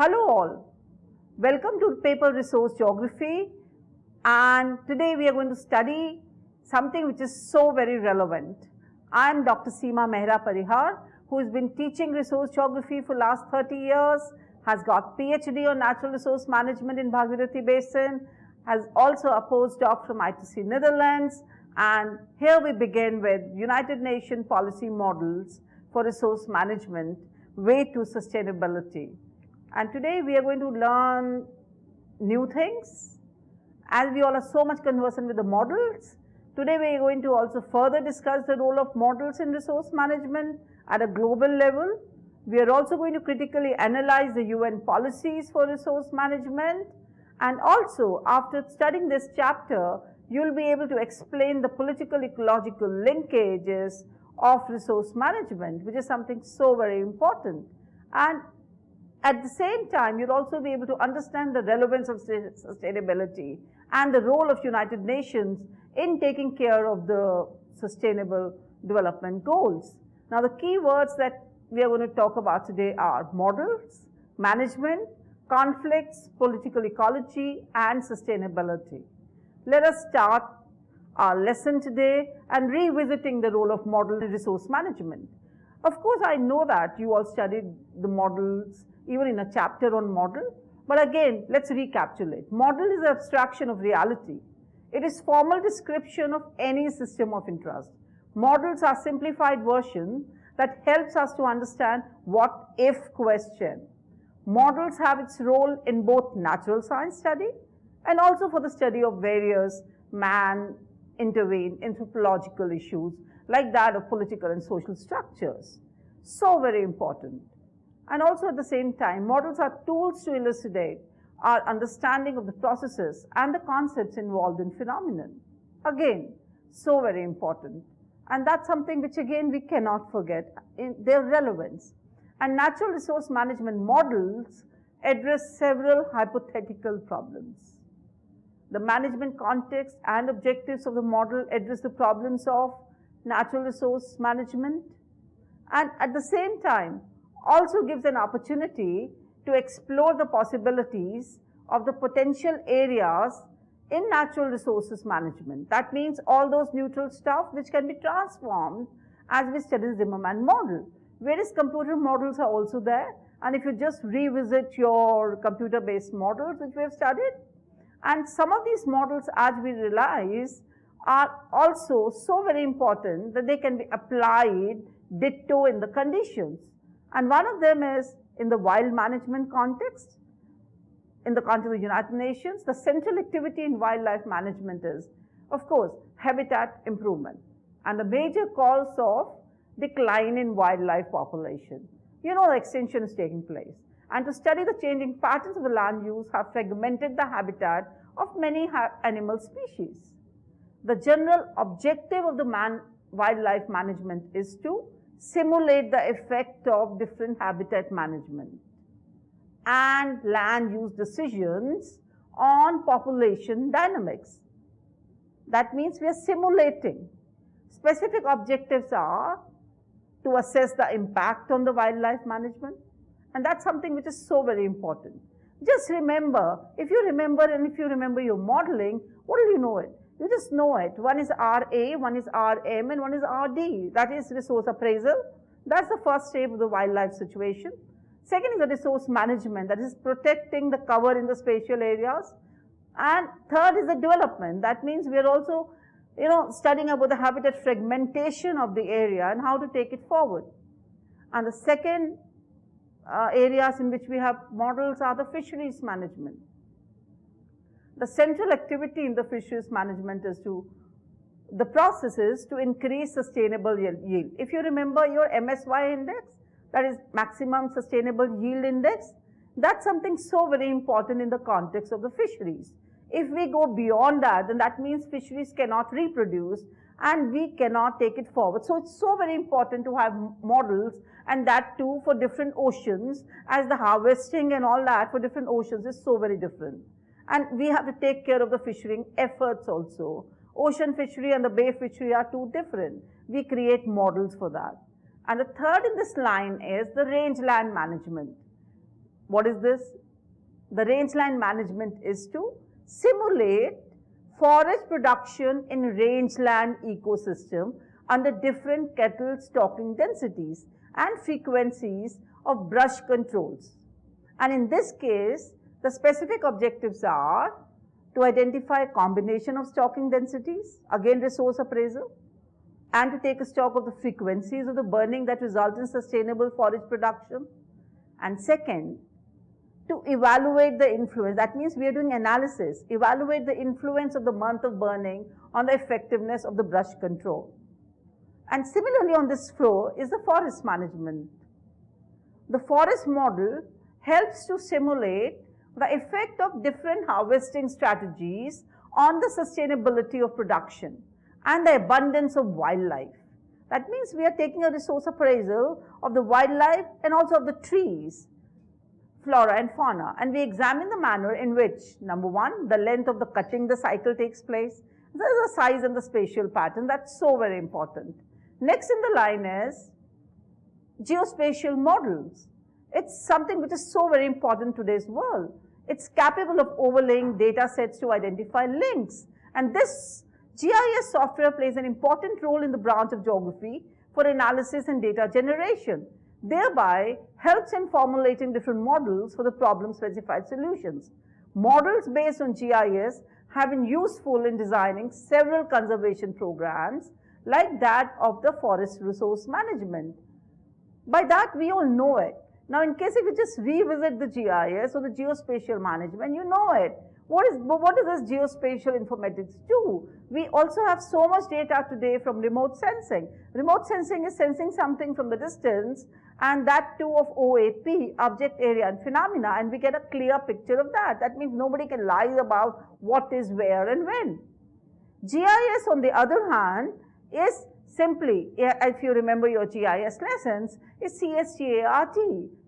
Hello all, welcome to Paper Resource Geography, and today we are going to study something which is so very relevant. I am Dr. Seema Mehra Parihar, who has been teaching resource geography for last 30 years, has got PhD on natural resource management in Bhagirathi Basin, has also a postdoc from ITC Netherlands, and here we begin with United Nations policy models for resource management, way to sustainability. And today we are going to learn new things. As we all are so much conversant with the models, today we are going to also further discuss the role of models in resource management at a global level. We are also going to critically analyze the UN policies for resource management, and also after studying this chapter, you will be able to explain the political ecological linkages of resource management, which is something so very important. And at the same time, you'll also be able to understand the relevance of sustainability and the role of United Nations in taking care of the sustainable development goals. Now, the key words that we are going to talk about today are models, management, conflicts, political ecology, and sustainability. Let us start our lesson today and revisiting the role of model in resource management. Of course, I know that you all studied the models even in a chapter on model, but again, let's recapitulate. Model is an abstraction of reality. It is formal description of any system of interest. Models are simplified version that helps us to understand what if question. Models have its role in both natural science study and also for the study of various man-intervened anthropological issues like that of political and social structures. So very important. And also at the same time, models are tools to elucidate our understanding of the processes and the concepts involved in phenomenon. Again, so very important. And that's something which again we cannot forget in their relevance. And natural resource management models address several hypothetical problems. The management context and objectives of the model address the problems of natural resource management, and at the same time also gives an opportunity to explore the possibilities of the potential areas in natural resources management. That means all those neutral stuff which can be transformed as we study the Zimmermann model. Various computer models are also there, and if you just revisit your computer-based models which we have studied, and some of these models, as we realize, are also so very important that they can be applied ditto in the conditions. And one of them is in the wild management context. In the context of the United Nations, the central activity in wildlife management is, of course, habitat improvement and the major cause of decline in wildlife population. You know, the extinction is taking place. And to study the changing patterns of the land use have fragmented the habitat of many animal species. The general objective of the wildlife management is to simulate the effect of different habitat management and land use decisions on population dynamics. That means we are simulating. Specific objectives are to assess the impact on the wildlife management, and that's something which is so very important. Just remember, if you remember your modeling, what do you know it? You just know it. One is RA, one is RM, and one is RD. That is resource appraisal. That's the first step of the wildlife situation. Second is the resource management, that is protecting the cover in the spatial areas. And third is the development. That means we are also, studying about the habitat fragmentation of the area and how to take it forward. And the second areas in which we have models are the fisheries management. The central activity in the fisheries management is the process is to increase sustainable yield. If you remember your MSY index, that is maximum sustainable yield index, that's something so very important in the context of the fisheries. If we go beyond that, then that means fisheries cannot reproduce and we cannot take it forward. So it's so very important to have models, and that too for different oceans, as the harvesting and all that for different oceans is so very different. And we have to take care of the fishing efforts also. Ocean fishery and the bay fishery are two different. We create models for that. And the third in this line is the rangeland management. What is this? The rangeland management is to simulate forest production in rangeland ecosystem under different cattle stocking densities and frequencies of brush controls. And in this case, the specific objectives are to identify a combination of stocking densities, again resource appraisal, and to take a stock of the frequencies of the burning that result in sustainable forest production. And second, to evaluate the influence. That means we are doing analysis, evaluate the influence of the month of burning on the effectiveness of the brush control. And similarly on this floor is the forest management. The forest model helps to simulate the effect of different harvesting strategies on the sustainability of production and the abundance of wildlife. That means we are taking a resource appraisal of the wildlife and also of the trees, flora and fauna, and we examine the manner in which, number one, the length of the cutting the cycle takes place, the size and the spatial pattern. That's so very important. Next in the line is geospatial models. It's something which is so very important in today's world. It's capable of overlaying data sets to identify links, and this GIS software plays an important role in the branch of geography for analysis and data generation, thereby helps in formulating different models for the problem-specified solutions. Models based on GIS have been useful in designing several conservation programs like that of the forest resource management. By that, we all know it. Now, in case if you just revisit the GIS or the geospatial management, you know it. What does this geospatial informatics do? We also have so much data today from remote sensing. Remote sensing is sensing something from the distance, and that too of OAP, object area and phenomena, and we get a clear picture of that. That means nobody can lie about what is where and when. GIS, on the other hand, is simply, if you remember your GIS lessons, is CSTART.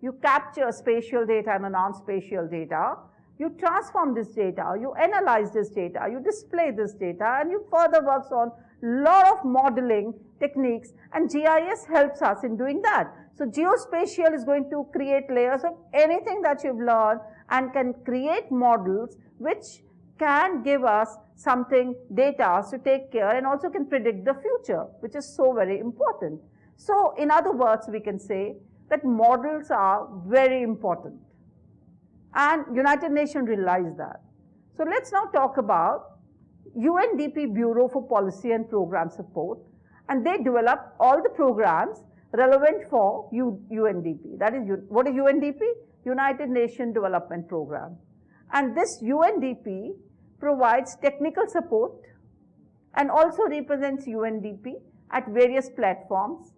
You capture spatial data and the non-spatial data. You transform this data, you analyze this data, you display this data, and you further works on lot of modeling techniques, and GIS helps us in doing that. So geospatial is going to create layers of anything that you've learned and can create models which can give us something, data to take care, and also can predict the future, which is so very important. So in other words, we can say that models are very important. And United Nations realized that. So let's now talk about UNDP Bureau for Policy and Program Support, and they develop all the programs relevant for UNDP. That is, what is UNDP? United Nations Development Program. And this UNDP provides technical support and also represents UNDP at various platforms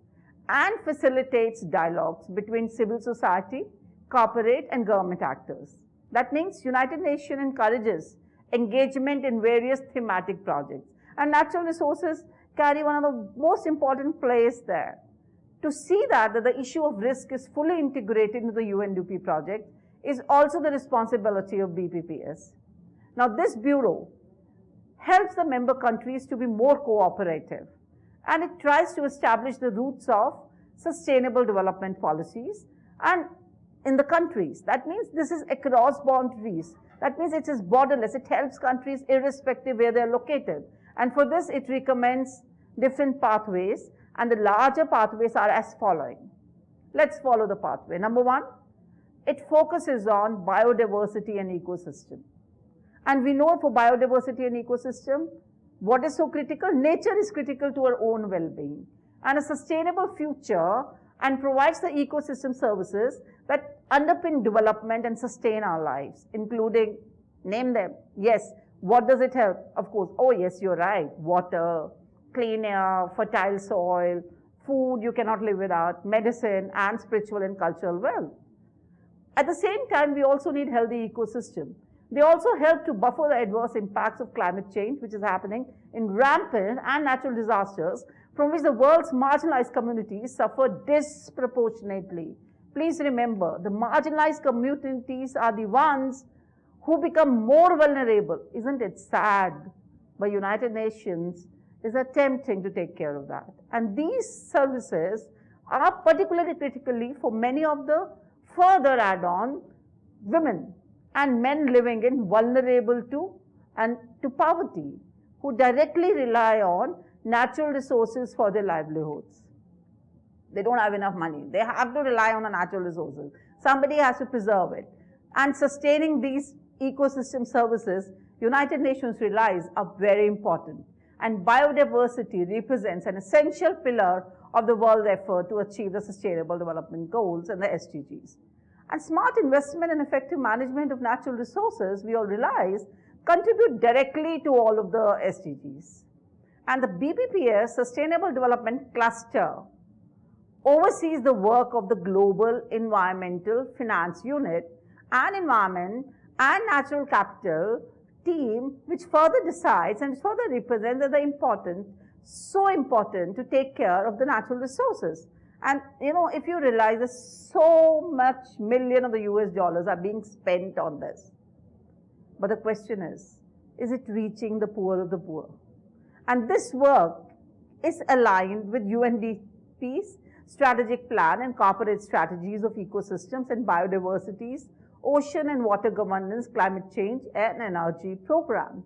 and facilitates dialogues between civil society, corporate and government actors. That means United Nations encourages engagement in various thematic projects, and natural resources carry one of the most important place there. To see that the issue of risk is fully integrated into the UNDP project is also the responsibility of BPPS. Now this bureau helps the member countries to be more cooperative, and it tries to establish the roots of sustainable development policies and in the countries. That means this is across boundaries. That means it is borderless. It helps countries irrespective where they are located. And for this, it recommends different pathways, and the larger pathways are as following. Let's follow the pathway. Number one, it focuses on biodiversity and ecosystem. And we know for biodiversity and ecosystem, what is so critical? Nature is critical to our own well-being. And a sustainable future and provides the ecosystem services that underpin development and sustain our lives, including, name them. Yes, what does it help? Of course, oh yes, you're right, water, clean air, fertile soil, food you cannot live without, medicine, and spiritual and cultural wealth. At the same time, we also need healthy ecosystem. They also help to buffer the adverse impacts of climate change, which is happening in rampant and natural disasters, from which the world's marginalized communities suffer disproportionately. Please remember, the marginalized communities are the ones who become more vulnerable. Isn't it sad? But United Nations is attempting to take care of that. And these services are particularly critically for many of the further add-on women and men living in vulnerable to poverty, who directly rely on natural resources for their livelihoods. They don't have enough money. They have to rely on the natural resources. Somebody has to preserve it. And sustaining these ecosystem services, United Nations realize are very important. And biodiversity represents an essential pillar of the world effort to achieve the Sustainable Development Goals and the SDGs. And smart investment and effective management of natural resources, we all realize, contribute directly to all of the SDGs. And the BBPS Sustainable Development Cluster oversees the work of the Global Environmental Finance Unit and Environment and Natural Capital team, which further decides and further represents so important to take care of the natural resources. And if you realize that so much million of the US dollars are being spent on this. But the question is it reaching the poor of the poor? And this work is aligned with UNDP's strategic plan and corporate strategies of ecosystems and biodiversities, ocean and water governance, climate change, and energy programs.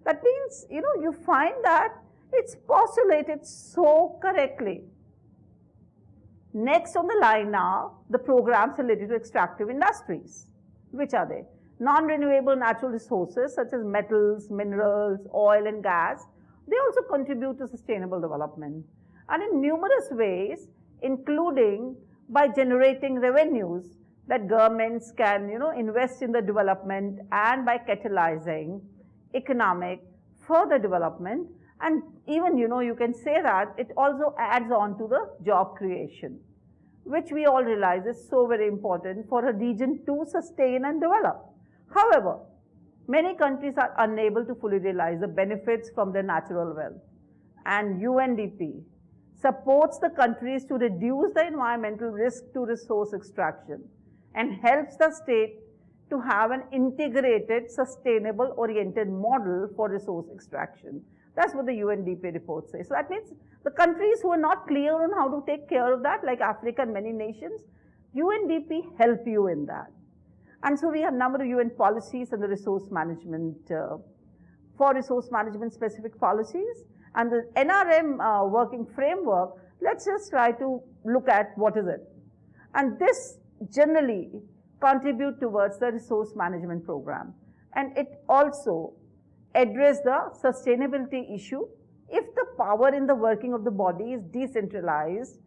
That means, you find that it's postulated so correctly. Next on the line are the programs related to extractive industries. Which are they? Non-renewable natural resources such as metals, minerals, oil and gas. They also contribute to sustainable development. And in numerous ways, including by generating revenues that governments can, invest in the development, and by catalyzing economic further development. And even, you can say that it also adds on to the job creation, which we all realize is so very important for a region to sustain and develop. However, many countries are unable to fully realize the benefits from their natural wealth. And UNDP supports the countries to reduce the environmental risk to resource extraction and helps the state to have an integrated, sustainable oriented model for resource extraction. That's what the UNDP report says. So that means the countries who are not clear on how to take care of that, like Africa and many nations, UNDP help you in that. And so we have a number of UN policies and the resource management, for resource management specific policies. And the NRM working framework, let's just try to look at what is it. And this generally contribute towards the resource management program. And it also address the sustainability issue if the power in the working of the body is decentralized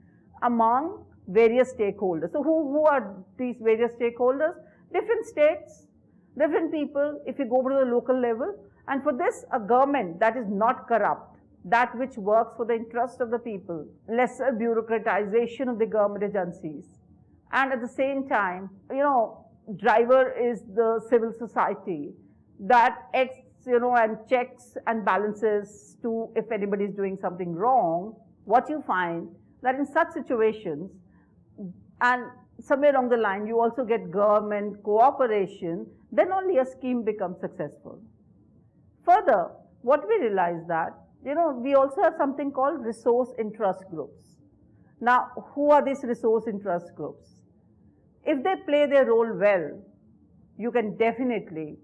among various stakeholders. So who are these various stakeholders? Different states, different people, if you go to the local level. And for this, a government that is not corrupt, that which works for the interest of the people, lesser bureaucratization of the government agencies. And at the same time, driver is the civil society that acts, and checks and balances to if anybody is doing something wrong. What you find that in such situations, and somewhere along the line, you also get government cooperation, then only a scheme becomes successful. Further, what we realize that, we also have something called resource interest groups. Now, who are these resource interest groups? If they play their role well, you can definitely,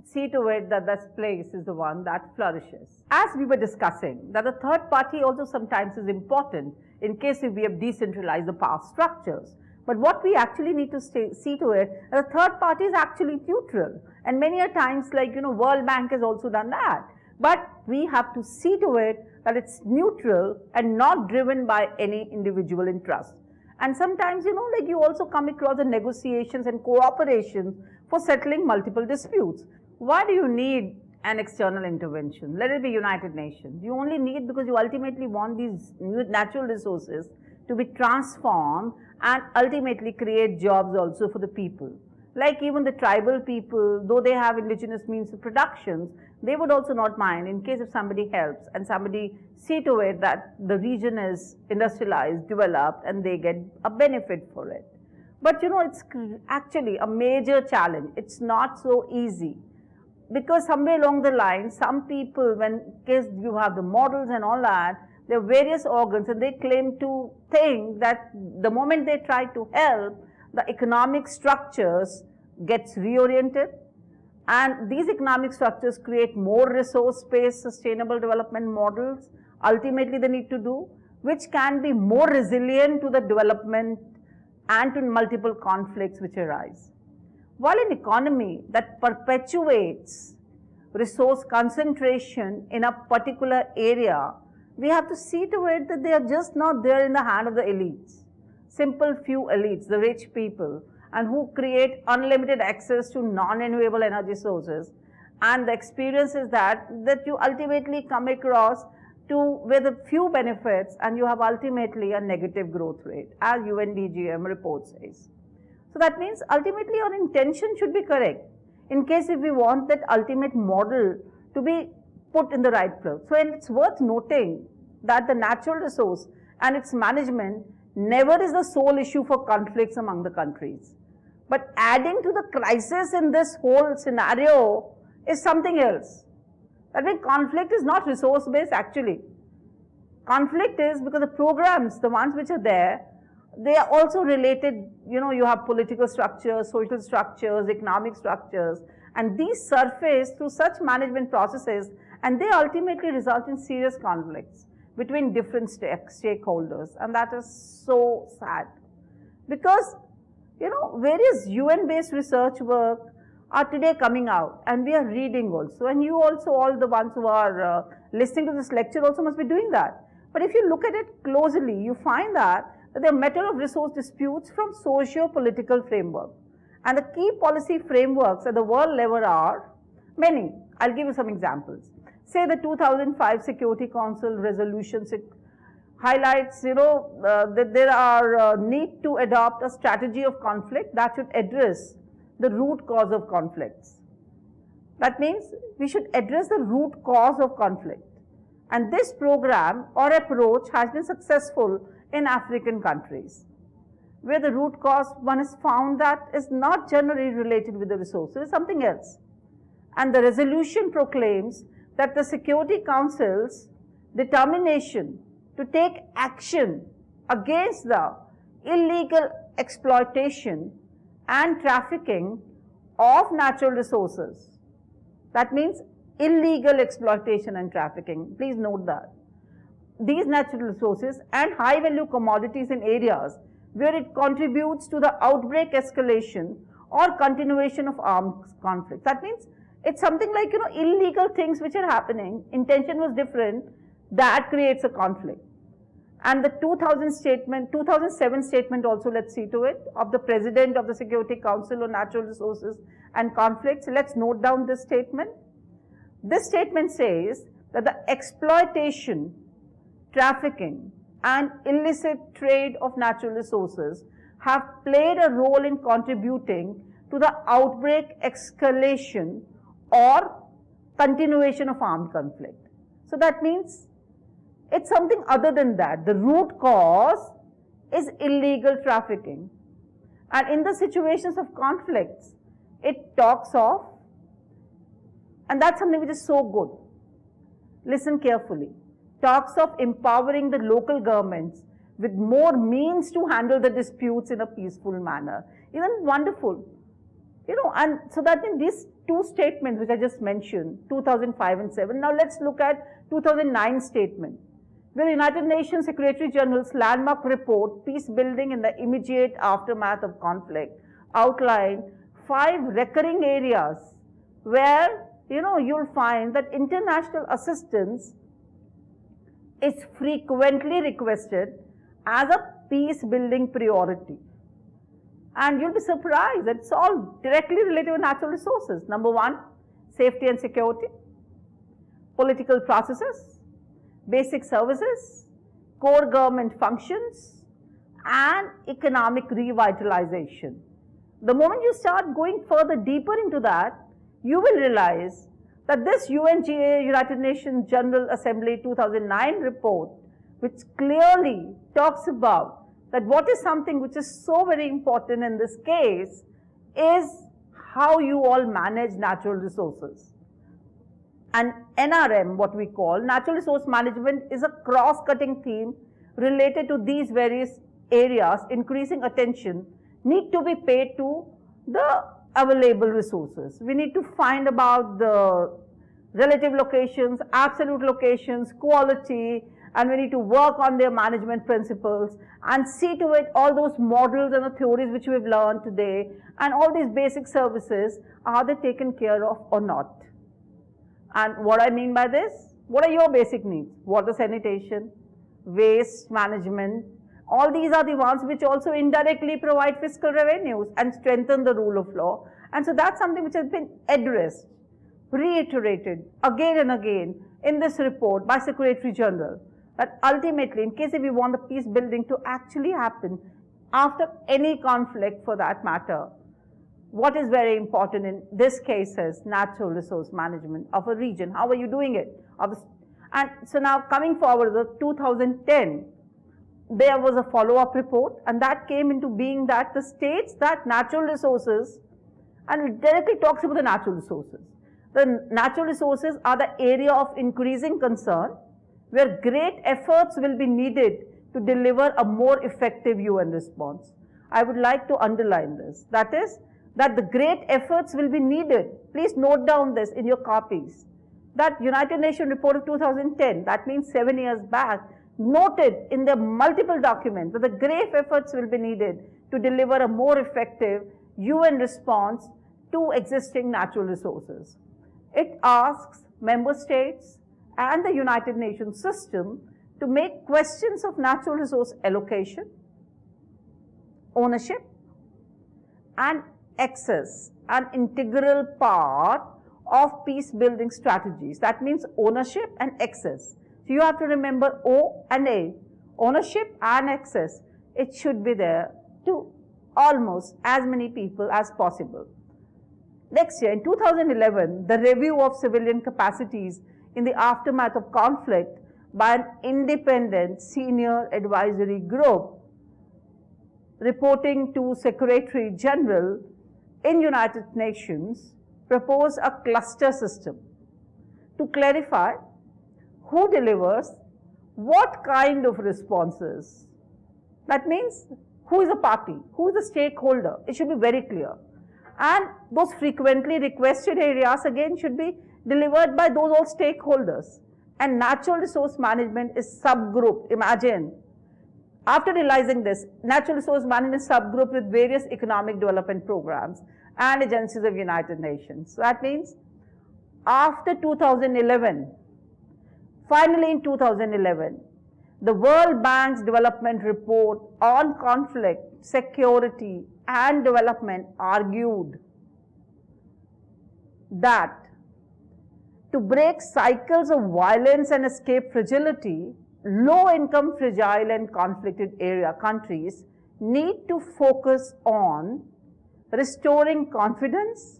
see to it that this place is the one that flourishes. As we were discussing, that the third party also sometimes is important in case if we have decentralized the power structures. But what we actually need to see to it, that the third party is actually neutral. And many a times, like, World Bank has also done that. But we have to see to it that it's neutral and not driven by any individual interest. And sometimes, like you also come across the negotiations and cooperation for settling multiple disputes. Why do you need an external intervention? Let it be United Nations. You only need because you ultimately want these new natural resources to be transformed and ultimately create jobs also for the people. Like even the tribal people, though they have indigenous means of production, they would also not mind in case if somebody helps and somebody see to it that the region is industrialized, developed, and they get a benefit for it. But it's actually a major challenge. It's not so easy. Because somewhere along the line, some people, when in case you have the models and all that, there are various organs and they claim to think that the moment they try to help, the economic structures gets reoriented, and these economic structures create more resource-based sustainable development models, ultimately they need to do, which can be more resilient to the development and to multiple conflicts which arise. While an economy that perpetuates resource concentration in a particular area, we have to see to it that they are just not there in the hand of the elites, simple few elites, the rich people, and who create unlimited access to non-renewable energy sources. And the experience is that you ultimately come across to with a few benefits, and you have ultimately a negative growth rate, as UNDGM report says. So that means ultimately our intention should be correct in case if we want that ultimate model to be put in the right place. So it's worth noting that the natural resource and its management never is the sole issue for conflicts among the countries. But adding to the crisis in this whole scenario is something else. That means conflict is not resource based actually. Conflict is because the programs, the ones which are there, they are also related, you have political structures, social structures, economic structures, and these surface through such management processes, and they ultimately result in serious conflicts between different stakeholders, and that is so sad. Because, various UN-based research work are today coming out, and we are reading also, and you also, all the ones who are listening to this lecture also must be doing that. But if you look at it closely, you find that there are matter of resource disputes from socio-political framework. And the key policy frameworks at the world level are many. I'll give you some examples. Say the 2005 Security Council resolution highlights, that there are need to adopt a strategy of conflict that should address the root cause of conflicts. That means we should address the root cause of conflict. And this program or approach has been successful in African countries, where the root cause one is found that is not generally related with the resources, it's something else. And the resolution proclaims that the Security Council's determination to take action against the illegal exploitation and trafficking of natural resources. That means illegal exploitation and trafficking. Please note that. These natural resources and high value commodities in areas where it contributes to the outbreak, escalation or continuation of armed conflicts. That means it's something like, illegal things which are happening, intention was different, that creates a conflict. And the 2007 statement also, let's see to it, of the President of the Security Council on Natural Resources and Conflicts. Let's note down this statement. This statement says that the exploitation, trafficking and illicit trade of natural resources have played a role in contributing to the outbreak, escalation or continuation of armed conflict. So that means it's something other than that. The root cause is illegal trafficking. And in the situations of conflicts, it talks of, and that's something which is so good. Listen carefully. Talks of empowering the local governments with more means to handle the disputes in a peaceful manner. Isn't wonderful? And so that in these two statements which I just mentioned, 2005 and 7. Now let's look at 2009 statement, where the United Nations Secretary General's landmark report, Peace Building in the Immediate Aftermath of Conflict, outlined 5 recurring areas where, you'll find that international assistance is frequently requested as a peace building priority. And you'll be surprised that it's all directly related to natural resources. Number 1, safety and security, political processes, basic services, core government functions, and economic revitalization. The moment you start going further deeper into that, you will realize that this UNGA, United Nations General Assembly 2009 report, which clearly talks about that what is something which is so very important in this case is how you all manage natural resources. And NRM, what we call natural resource management, is a cross-cutting theme related to these various areas, increasing attention need to be paid to the available resources. We need to find about the relative locations, absolute locations, quality, and we need to work on their management principles and see to it all those models and the theories which we've learned today and all these basic services, are they taken care of or not? And what I mean by this, what are your basic needs? Water sanitation, waste management, all these are the ones which also indirectly provide fiscal revenues and strengthen the rule of law. And so that's something which has been addressed, reiterated again and again in this report by Secretary General, that ultimately, in case if we want the peace building to actually happen after any conflict for that matter, what is very important in this case is natural resource management of a region. How are you doing it? And so now coming forward, the 2010, there was a follow-up report, and that came into being that the states that natural resources, and it directly talks about the natural resources. The natural resources are the area of increasing concern where great efforts will be needed to deliver a more effective UN response. I would like to underline this. That is, that the great efforts will be needed. Please note down this in your copies. That United Nations report of 2010, that means 7 years back, noted in the multiple documents that the great efforts will be needed to deliver a more effective UN response to existing natural resources. It asks member states and the United Nations system to make questions of natural resource allocation, ownership, and access an integral part of peace building strategies. That means ownership and access. So you have to remember O and A, ownership and access. It should be there to almost as many people as possible. Next year, in 2011, the review of civilian capacities in the aftermath of conflict by an independent senior advisory group reporting to Secretary General in United Nations proposed a cluster system to clarify who delivers what kind of responses. That means who is a party, who is a stakeholder. It should be very clear. And those frequently requested areas again should be delivered by those all stakeholders. And natural resource management is subgroup. Imagine, after realizing this, natural resource management is subgroup with various economic development programs and agencies of United Nations. So that means after 2011, finally in 2011, the World Bank's development report on conflict, security, and development argued that to break cycles of violence and escape fragility, low-income, fragile, and conflicted area countries need to focus on restoring confidence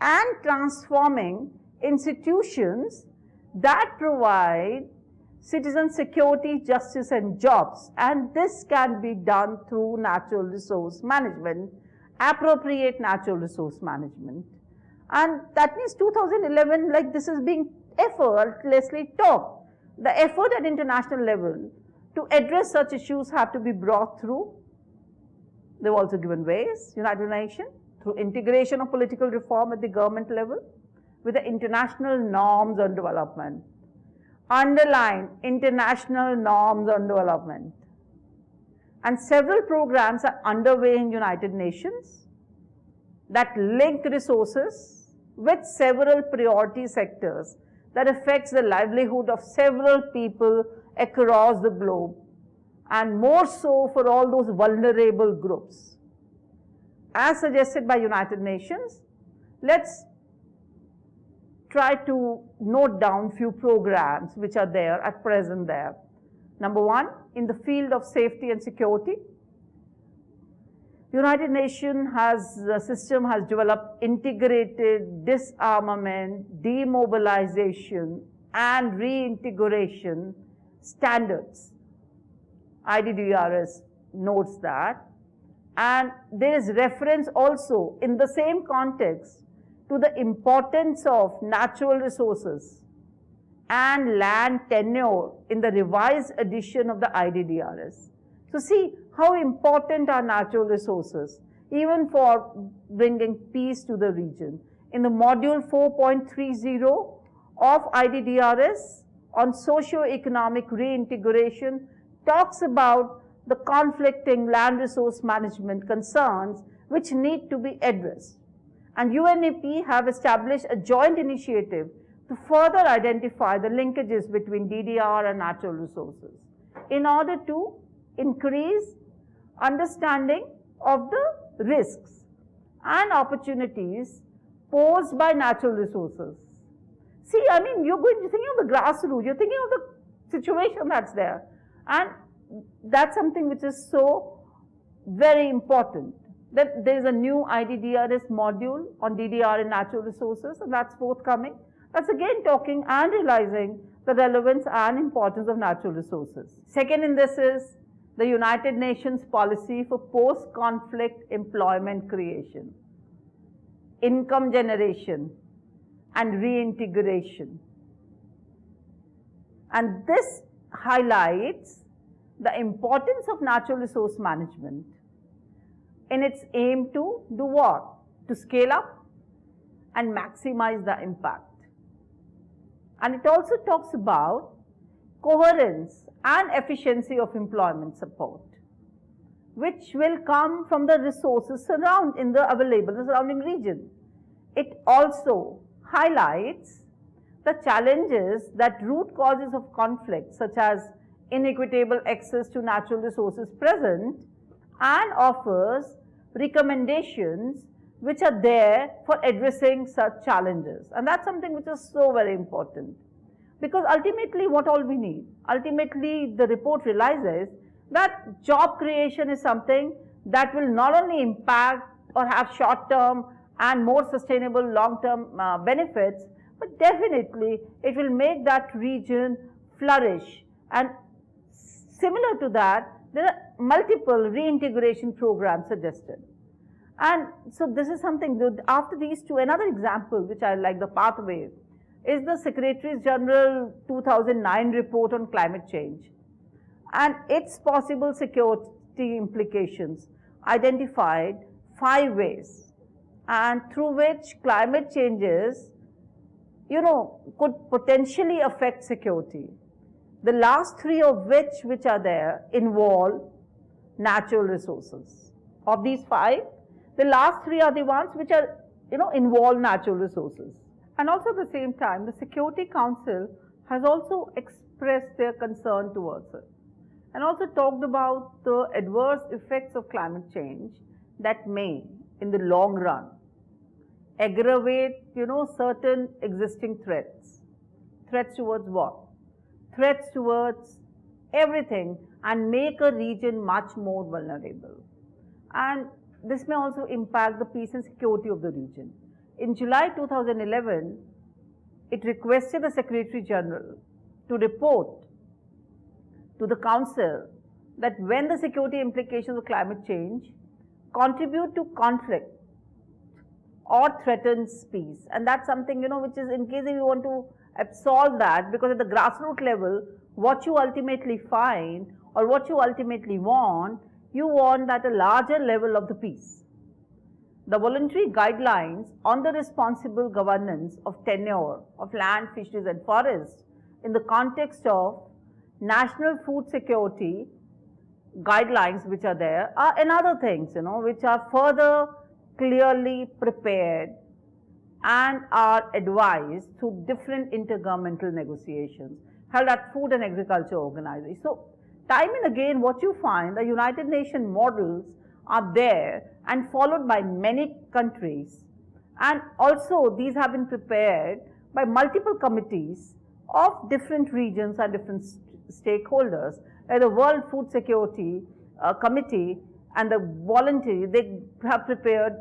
and transforming institutions that provide citizen security, justice, and jobs. And this can be done through natural resource management, appropriate natural resource management. And that means 2011, like this is being effortlessly taught. The effort at international level to address such issues have to be brought through. They've also given ways, United Nations, through integration of political reform at the government level with the international norms on development. Underline international norms on development. And several programs are underway in United Nations that link resources with several priority sectors that affects the livelihood of several people across the globe, and more so for all those vulnerable groups. As suggested by United Nations, let's try to note down few programs which are there at present there. Number one, in the field of safety and security, United Nations system has developed integrated disarmament, demobilization, and reintegration standards. IDDRS notes that. And there is reference also in the same context to the importance of natural resources and land tenure in the revised edition of the IDDRS. So see how important are natural resources even for bringing peace to the region. In the module 4.30 of IDDRS on socio-economic reintegration talks about the conflicting land resource management concerns which need to be addressed. And UNEP have established a joint initiative to further identify the linkages between DDR and natural resources in order to increase understanding of the risks and opportunities posed by natural resources. See, I mean, you're thinking of the grassroots, you're thinking of the situation that's there. And that's something which is so very important. That there is a new IDDRS module on DDR and natural resources, and that's forthcoming. That's again talking and realizing the relevance and importance of natural resources. Second in this is the United Nations policy for post-conflict employment creation, income generation, and reintegration. And this highlights the importance of natural resource management in its aim to do what? To scale up and maximize the impact. And it also talks about coherence and efficiency of employment support, which will come from the resources in the surrounding region. It also highlights the challenges that root causes of conflict, such as inequitable access to natural resources present, and offers recommendations which are there for addressing such challenges. And that's something which is so very important. Because ultimately, what all we need? Ultimately, the report realizes that job creation is something that will not only impact or have short-term and more sustainable long-term benefits, but definitely it will make that region flourish. And similar to that, there are multiple reintegration programs suggested. And so this is something good. After these two, another example which I like, the pathway, is the Secretary General 2009 report on climate change and its possible security implications, identified 5 ways and through which climate changes, could potentially affect security. The last 3 of which are there involve natural resources. Of these 5, the last 3 are the ones which are, involve natural resources. And also at the same time, the Security Council has also expressed their concern towards it and also talked about the adverse effects of climate change that may, in the long run, aggravate, certain existing threats. Threats towards what? Threats towards everything and make a region much more vulnerable. And this may also impact the peace and security of the region. In July 2011, it requested the Secretary General to report to the Council that when the security implications of climate change contribute to conflict or threatens peace. And that's something, which is in case if you want to solve that, because at the grassroots level, what you ultimately find or what you ultimately want, you want at a larger level of the peace. The voluntary guidelines on the responsible governance of tenure of land, fisheries and forests in the context of national food security guidelines which are there are another things, which are further clearly prepared and are advised through different intergovernmental negotiations held at Food and Agriculture Organization. So, time and again what you find, the United Nations models are there and followed by many countries, and also these have been prepared by multiple committees of different regions and different stakeholders, like the World Food Security Committee and the voluntary, they have prepared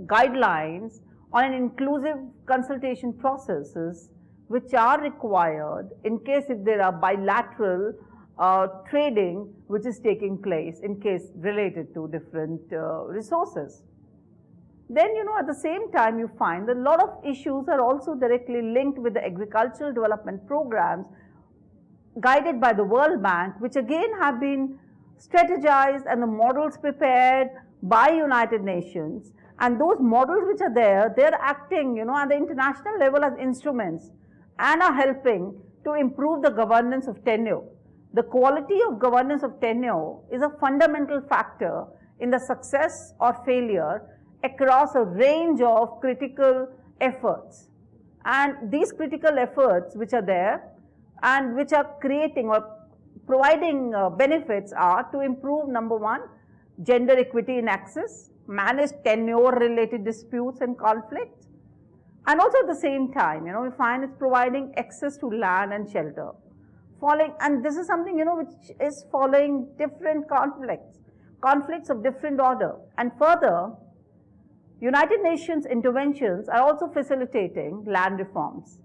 guidelines on an inclusive consultation processes which are required in case if there are bilateral trading which is taking place in case related to different resources. Then, at the same time you find that a lot of issues are also directly linked with the agricultural development programs guided by the World Bank, which again have been strategized and the models prepared by United Nations, and those models which are there, they're acting, at the international level as instruments and are helping to improve the governance of tenure. The quality of governance of tenure is a fundamental factor in the success or failure across a range of critical efforts. And these critical efforts which are there and which are creating or providing benefits are to improve, number one, gender equity in access, manage tenure-related disputes and conflicts, and also at the same time, we find it's providing access to land and shelter. And this is something, which is following different conflicts of different order. And further, United Nations interventions are also facilitating land reforms.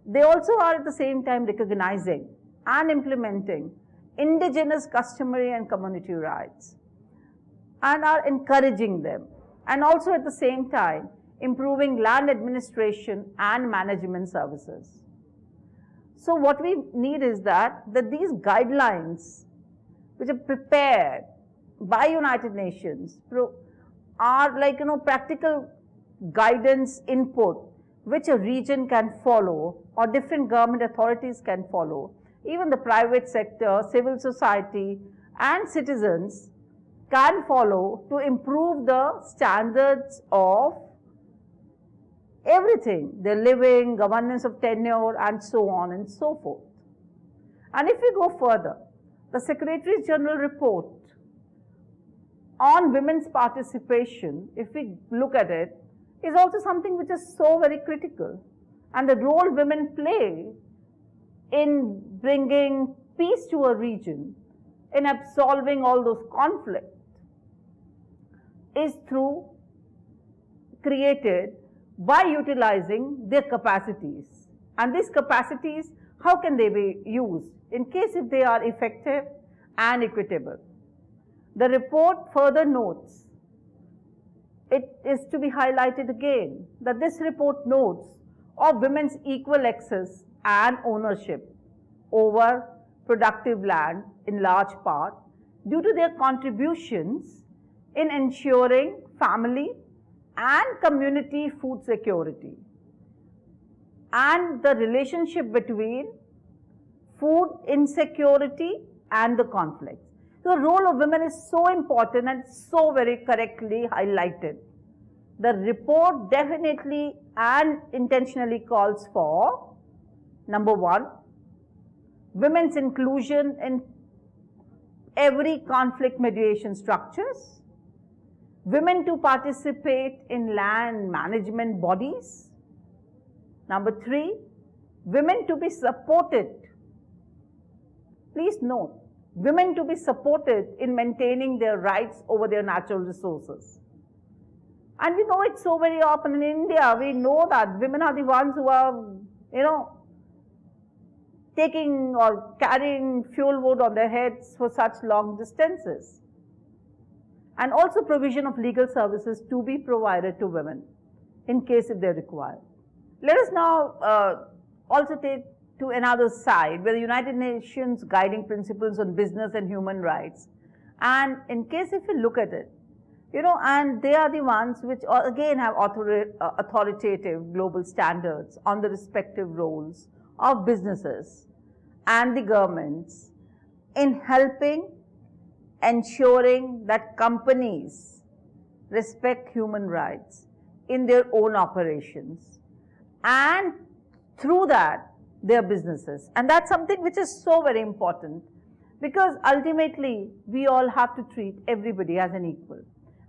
They also are at the same time recognizing and implementing indigenous customary and community rights and are encouraging them, and also at the same time improving land administration and management services. So what we need is that these guidelines which are prepared by United Nations are like, practical guidance input which a region can follow or different government authorities can follow. Even the private sector, civil society and citizens can follow to improve the standards of everything, their living, governance of tenure and so on and so forth. And if we go further, the Secretary General report on women's participation, if we look at it, is also something which is so very critical. And the role women play in bringing peace to a region, in absolving all those conflicts, is created by utilizing their capacities. And these capacities, how can they be used? In case if they are effective and equitable. The report further notes, it is to be highlighted again, that this report notes of women's equal access and ownership over productive land in large part due to their contributions in ensuring family and community food security, and the relationship between food insecurity and the conflicts. So the role of women is so important and so very correctly highlighted. The report definitely and intentionally calls for, number one, women's inclusion in every conflict mediation structures, women to participate in land management bodies. Number three, women to be supported. Please note, women to be supported in maintaining their rights over their natural resources. And we know it so very often in India, we know that women are the ones who are, taking or carrying fuel wood on their heads for such long distances. And also provision of legal services to be provided to women in case if they require. Let us now also take to another side where the United Nations guiding principles on business and human rights. And in case if you look at it, and they are the ones which again have authoritative global standards on the respective roles of businesses and the governments in helping ensuring that companies respect human rights in their own operations and through that their businesses. And that's something which is so very important because ultimately we all have to treat everybody as an equal.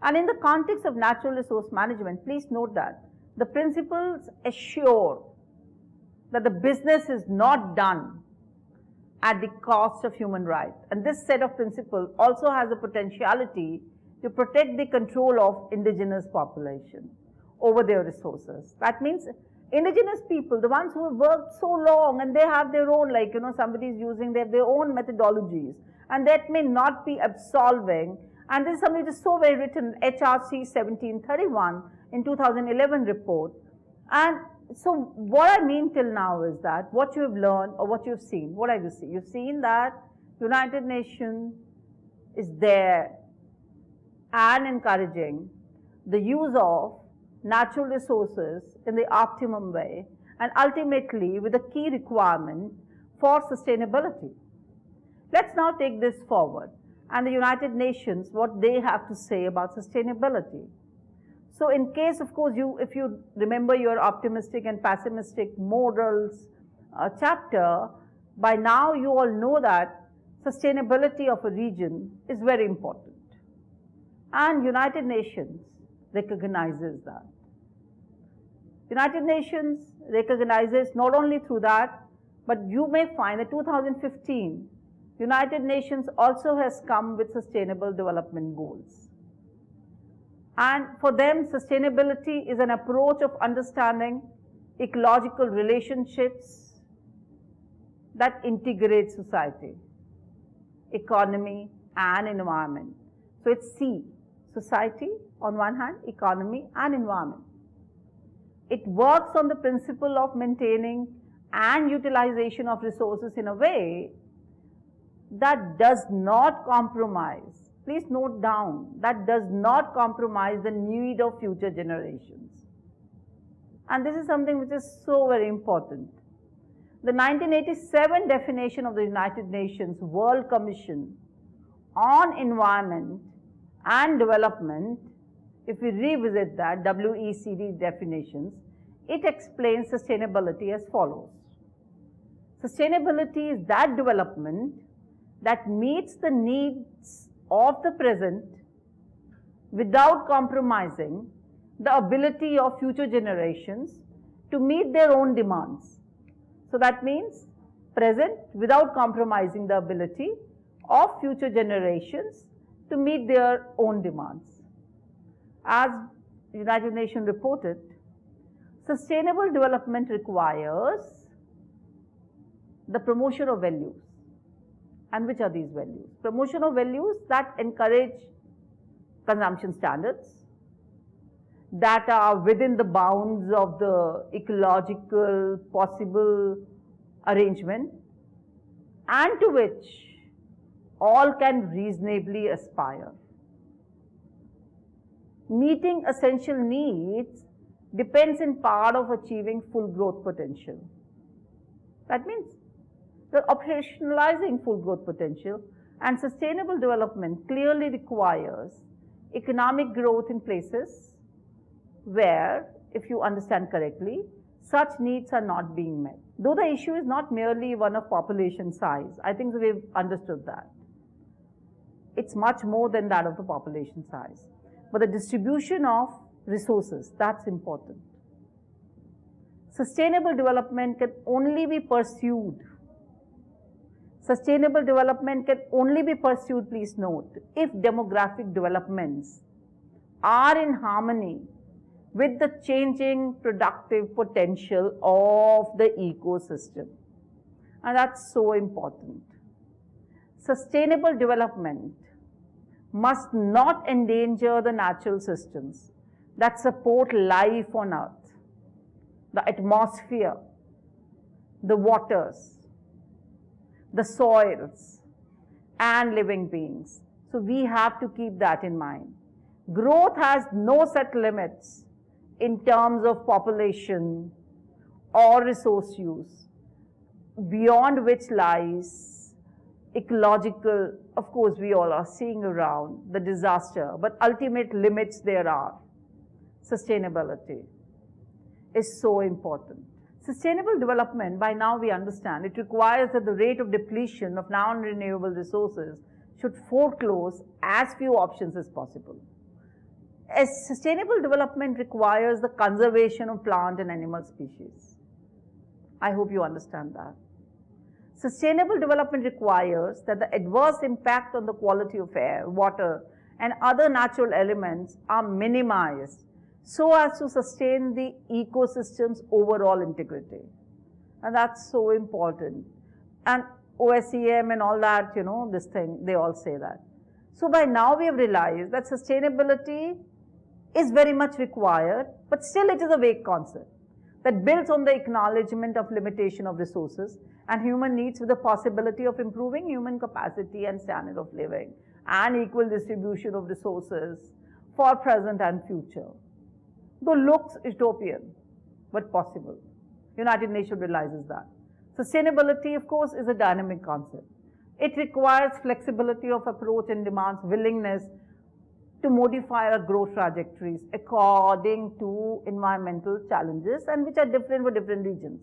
And in the context of natural resource management, please note that the principles assure that the business is not done at the cost of human rights. And this set of principles also has the potentiality to protect the control of indigenous population over their resources. That means indigenous people, the ones who have worked so long and they have their own, somebody is using their own methodologies, and that may not be absolving. And this is something that is so very written, HRC 1731 in 2011 report. And so what I mean till now is that what you have learned or what you've seen, what have you seen? You've seen that United Nations is there and encouraging the use of natural resources in the optimum way, and ultimately with a key requirement for sustainability. Let's now take this forward and the United Nations, what they have to say about sustainability. So in case, of course, if you remember your optimistic and pessimistic models chapter, by now you all know that sustainability of a region is very important. And United Nations recognizes that. United Nations recognizes not only through that, but you may find that 2015, United Nations also has come with sustainable development goals. And for them, sustainability is an approach of understanding ecological relationships that integrate society, economy, and environment. So it's C, society on one hand, economy and environment. It works on the principle of maintaining and utilization of resources in a way that does not compromise, please note down, that does not compromise the need of future generations. And this is something which is so very important. The 1987 definition of the United Nations World Commission on Environment and Development, if we revisit that, WECD definitions, it explains sustainability as follows. Sustainability is that development that meets the needs of the present without compromising the ability of future generations to meet their own demands. So that means present without compromising the ability of future generations to meet their own demands. As United Nations reported, sustainable development requires the promotion of values. And which are these values? Promotion of values that encourage consumption standards, that are within the bounds of the ecological possible arrangement, and to which all can reasonably aspire. Meeting essential needs depends in part of achieving full growth potential. That means the operationalizing full growth potential, and sustainable development clearly requires economic growth in places where, if you understand correctly, such needs are not being met. Though the issue is not merely one of population size, I think we've understood that. It's much more than that of the population size. But the distribution of resources, that's important. Sustainable development can only be pursued. Sustainable development can only be pursued, please note, if demographic developments are in harmony with the changing productive potential of the ecosystem. And that's so important. Sustainable development must not endanger the natural systems that support life on earth, the atmosphere, the waters, the soils, and living beings. So we have to keep that in mind. Growth has no set limits in terms of population or resource use, beyond which lies ecological, of course we all are seeing around the disaster, but ultimate limits there are. Sustainability is so important. Sustainable development, by now we understand, it requires that the rate of depletion of non-renewable resources should foreclose as few options as possible. As sustainable development requires the conservation of plant and animal species. I hope you understand that. Sustainable development requires that the adverse impact on the quality of air, water, and other natural elements are minimized so as to sustain the ecosystem's overall integrity. And that's so important. And OSEM and all that, you know, this thing, they all say that. So by now we have realized that sustainability is very much required, but still it is a vague concept that builds on the acknowledgement of limitation of resources and human needs with the possibility of improving human capacity and standard of living and equal distribution of resources for present and future. Though looks utopian, but possible. United Nations realizes that. Sustainability, of course, is a dynamic concept. It requires flexibility of approach and demands willingness to modify our growth trajectories according to environmental challenges and which are different for different regions.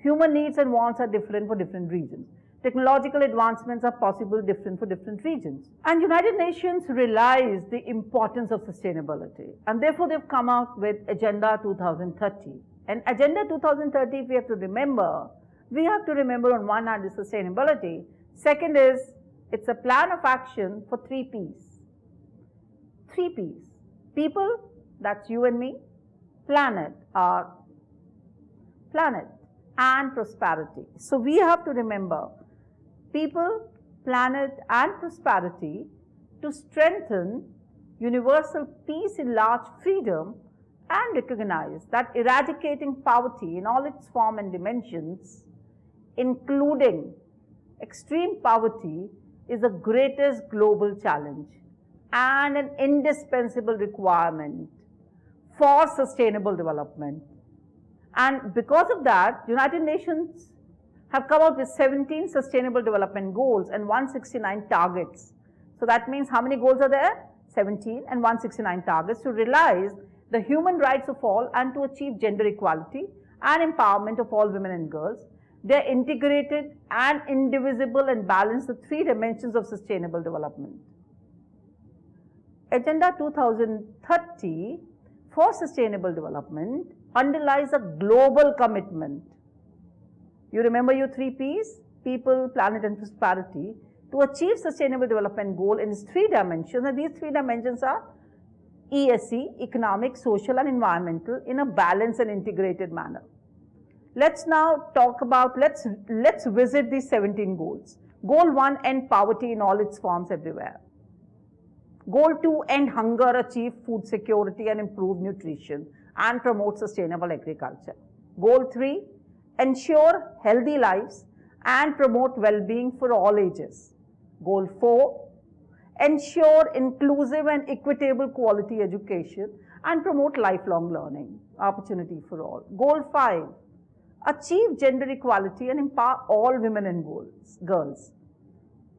Human needs and wants are different for different regions. Technological advancements are possible different for different regions. And United Nations realized the importance of sustainability, and therefore they've come out with Agenda 2030. And Agenda 2030, if we have to remember on one hand is sustainability, second is it's a plan of action for 3 P's. 3 P's. People, that's you and me. Planet, our planet, and prosperity. So we have to remember people, planet, and prosperity to strengthen universal peace in large freedom and recognize that eradicating poverty in all its form and dimensions, including extreme poverty, is the greatest global challenge and an indispensable requirement for sustainable development. And because of that, United Nations have come up with 17 Sustainable Development Goals and 169 targets. So that means how many goals are there? 17 and 169 targets to realize the human rights of all and to achieve gender equality and empowerment of all women and girls. They are integrated and indivisible and balance the 3 dimensions of sustainable development. Agenda 2030 for sustainable development underlies a global commitment. You remember your 3 P's, people, planet, and prosperity, to achieve sustainable development goal in its 3 dimensions, and these 3 dimensions are ESG, economic, social, and environmental, in a balanced and integrated manner. Let's now talk about, let's visit these 17 goals. Goal 1, end poverty in all its forms everywhere. Goal 2, end hunger, achieve food security and improve nutrition and promote sustainable agriculture. Goal 3, ensure healthy lives and promote well-being for all ages. Goal 4, ensure inclusive and equitable quality education and promote lifelong learning, opportunity for all. Goal 5, achieve gender equality and empower all women and girls.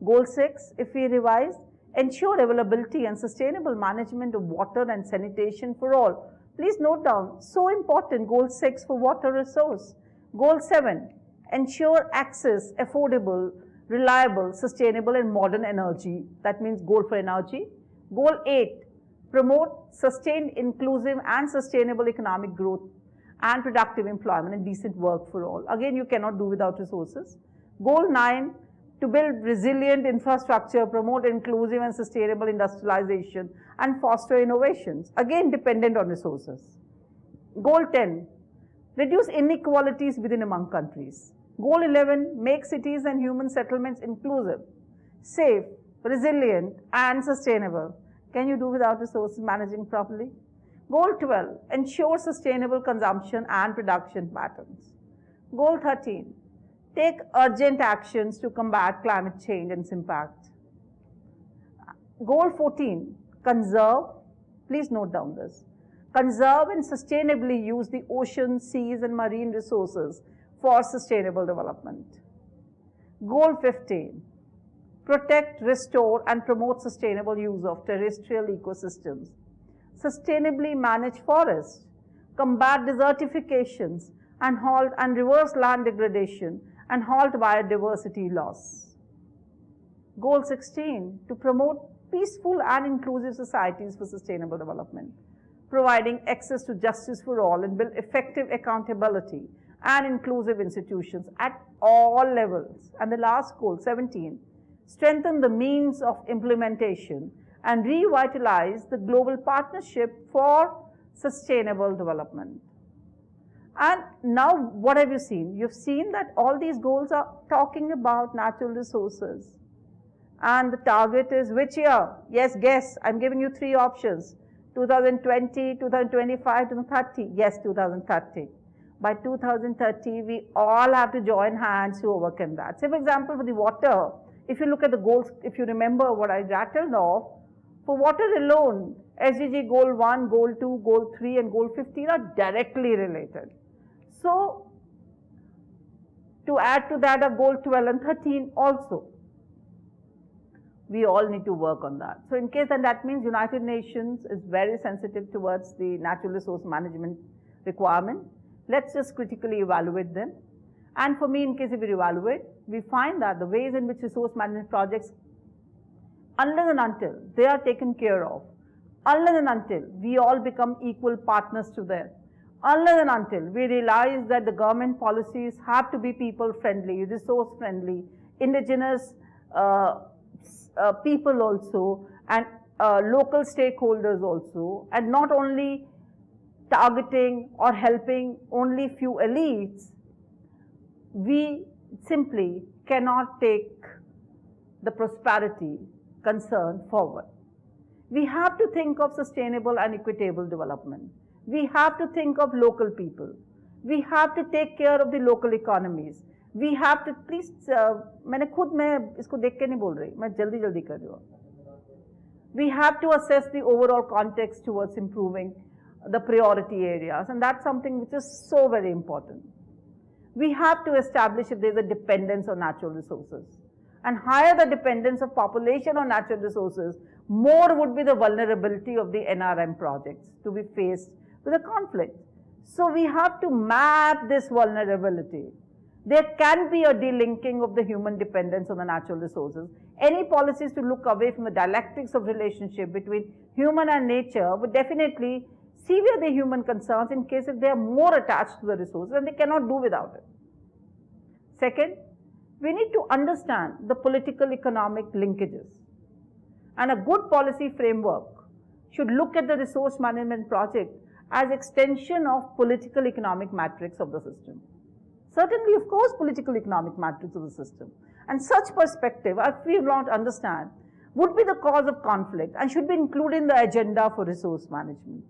Goal 6, if we revise, ensure availability and sustainable management of water and sanitation for all. Please note down, so important, Goal 6 for water resource. Goal 7, ensure access, affordable, reliable, sustainable and modern energy. That means goal for energy. Goal 8, promote sustained, inclusive and sustainable economic growth and productive employment and decent work for all. Again, you cannot do without resources. Goal 9, to build resilient infrastructure, promote inclusive and sustainable industrialization and foster innovations, again dependent on resources. Goal 10, reduce inequalities within among countries. Goal 11, make cities and human settlements inclusive, safe, resilient and sustainable. Can you do without resources managing properly? Goal 12, ensure sustainable consumption and production patterns. Goal 13, take urgent actions to combat climate change and its impact. Goal 14, conserve, please note down this, conserve and sustainably use the oceans, seas and marine resources for sustainable development. Goal 15, protect, restore and promote sustainable use of terrestrial ecosystems, sustainably manage forests, combat desertifications and halt and reverse land degradation and halt biodiversity loss. Goal 16, to promote peaceful and inclusive societies for sustainable development, providing access to justice for all and build effective accountability and inclusive institutions at all levels. And the last goal, 17, strengthen the means of implementation and revitalize the global partnership for sustainable development. And now what have you seen? You've seen that all these goals are talking about natural resources. And the target is which year? Yes, guess. I'm giving you 3 options. 2020, 2025, 2030. Yes, 2030. by 2030, we all have to join hands to overcome that. So, for example, for the water, if you look at the goals, if you remember what I rattled off, for water alone, SDG Goal 1, Goal 2, Goal 3 and Goal 15 are directly related. So, to add to that, a Goal 12 and 13 also. We all need to work on that. So, in case, then that means United Nations is very sensitive towards the natural resource management requirement. Let's just critically evaluate them. And for me, in case if we evaluate, we find that the ways in which resource management projects, unless and until they are taken care of, unless and until we all become equal partners to them, unless and until we realize that the government policies have to be people friendly, resource friendly, indigenous people also, and local stakeholders also, and not only targeting or helping only few elites, we simply cannot take the prosperity concern forward. We have to think of sustainable and equitable development. We have to think of local people. We have to take care of the local economies. We have to, please, मैंने खुद मैं इसको देख के नहीं बोल रही, मैं जल्दी जल्दी कर रही हूँ. We have to assess the overall context towards improving the priority areas, and that's something which is so very important. We have to establish if there's a dependence on natural resources. And higher the dependence of population on natural resources, more would be the vulnerability of the NRM projects to be faced with a conflict. So we have to map this vulnerability. There can be a delinking of the human dependence on the natural resources. Any policies to look away from the dialectics of relationship between human and nature would definitely sever the human concerns in case if they are more attached to the resources and they cannot do without it. Second, we need to understand the political economic linkages. And a good policy framework should look at the resource management project as extension of political economic matrix of the system. Certainly, of course, political economic matrix of the system. And such perspective, if we want to understand, would be the cause of conflict and should be included in the agenda for resource management.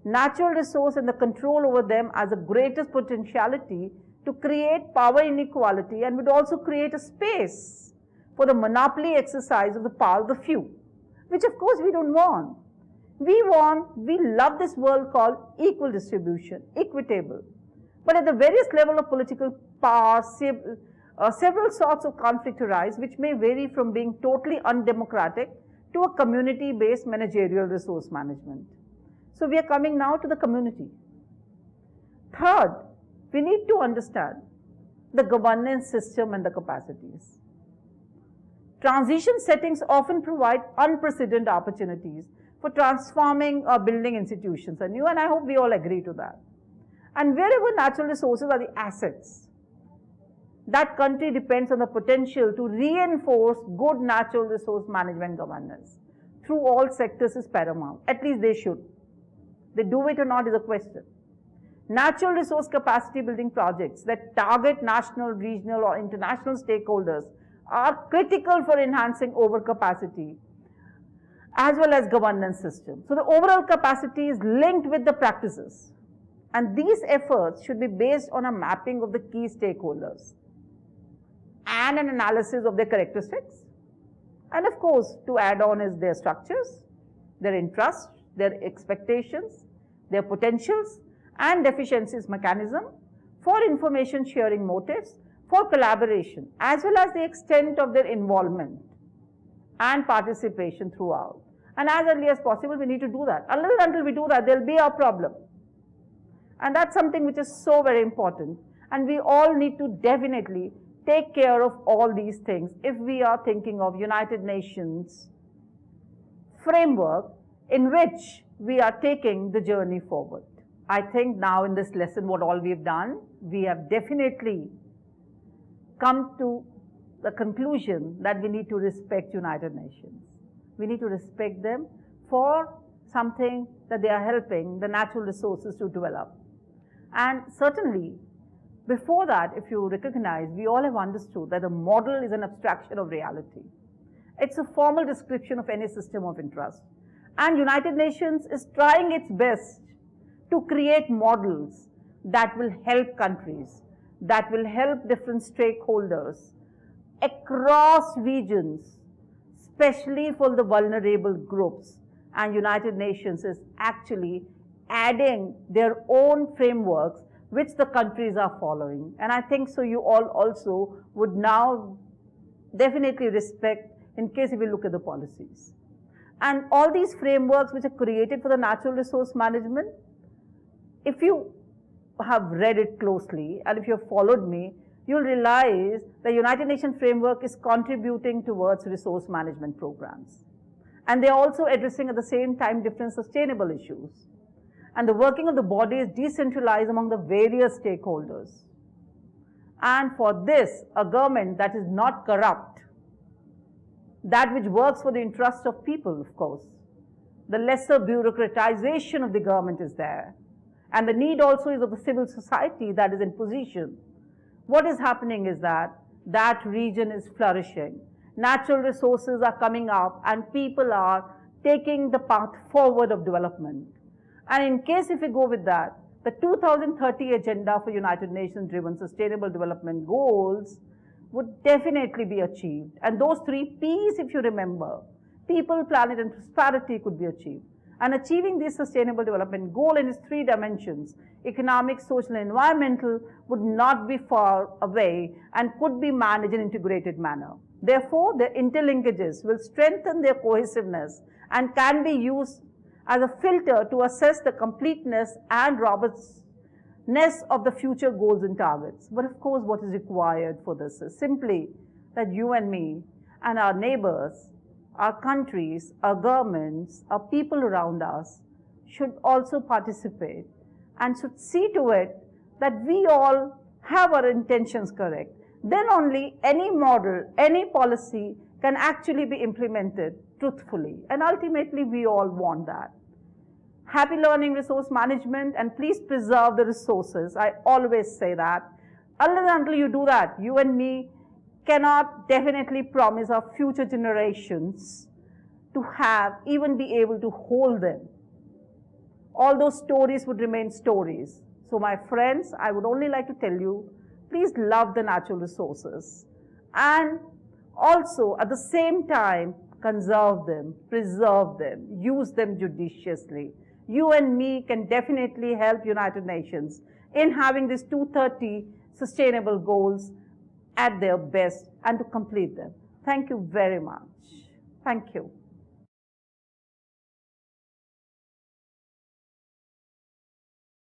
Natural resource and the control over them has the greatest potentiality to create power inequality and would also create a space for the monopoly exercise of the power of the few, which of course we don't want. We love this world called equal distribution, equitable. But at the various level of political power, several sorts of conflict arise, which may vary from being totally undemocratic to a community-based managerial resource management. So we are coming now to the community. Third, we need to understand the governance system and the capacities. Transition settings often provide unprecedented opportunities for transforming or building institutions anew, and I hope we all agree to that. And wherever natural resources are the assets, that country depends on the potential to reinforce good natural resource management governance through all sectors is paramount. At least they should. They do it or not is a question. Natural resource capacity building projects that target national, regional or international stakeholders are critical for enhancing overcapacity as well as governance system. So the overall capacity is linked with the practices. And these efforts should be based on a mapping of the key stakeholders and an analysis of their characteristics. And of course, to add on is their structures, their interests, their expectations, their potentials and deficiencies mechanism for information sharing motives, for collaboration, as well as the extent of their involvement and participation throughout. And as early as possible, we need to do that. Until we do that, there will be a problem. And that's something which is so very important. And we all need to definitely take care of all these things if we are thinking of United Nations framework in which we are taking the journey forward. I think now in this lesson what all we have done, we have definitely come to the conclusion that we need to respect United Nations. We need to respect them for something that they are helping the natural resources to develop. And certainly, before that, if you recognize, we all have understood that the model is an abstraction of reality. It's a formal description of any system of interest. And United Nations is trying its best to create models that will help countries, that will help different stakeholders across regions, especially for the vulnerable groups. And United Nations is actually adding their own frameworks which the countries are following. And I think so you all also would now definitely respect in case if you look at the policies. And all these frameworks which are created for the natural resource management, if you have read it closely and if you have followed me, you'll realize the United Nations framework is contributing towards resource management programs. And they're also addressing at the same time different sustainable issues. And the working of the body is decentralized among the various stakeholders. And for this, a government that is not corrupt, that which works for the interests of people, of course, the lesser bureaucratization of the government is there. And the need also is of the civil society that is in position. What is happening is that that region is flourishing. Natural resources are coming up and people are taking the path forward of development. And in case if we go with that, the 2030 agenda for United Nations driven sustainable development goals would definitely be achieved. And those 3 P's, if you remember, people, planet and prosperity could be achieved. And achieving this sustainable development goal in its 3 dimensions, economic, social and environmental, would not be far away and could be managed in an integrated manner. Therefore, the interlinkages will strengthen their cohesiveness and can be used as a filter to assess the completeness and robustness of the future goals and targets. But of course, what is required for this is simply that you and me and our neighbors, our countries, our governments, our people around us should also participate and should see to it that we all have our intentions correct. Then only any model, any policy can actually be implemented truthfully. And ultimately, we all want that. Happy learning resource management, and please preserve the resources. I always say that. Until you do that, you and me cannot definitely promise our future generations to have, even be able to hold them. All those stories would remain stories. So my friends, I would only like to tell you, please love the natural resources and also at the same time conserve them, preserve them, use them judiciously. You and me can definitely help United Nations in having these 230 sustainable goals at their best and to complete them. Thank you very much. Thank you.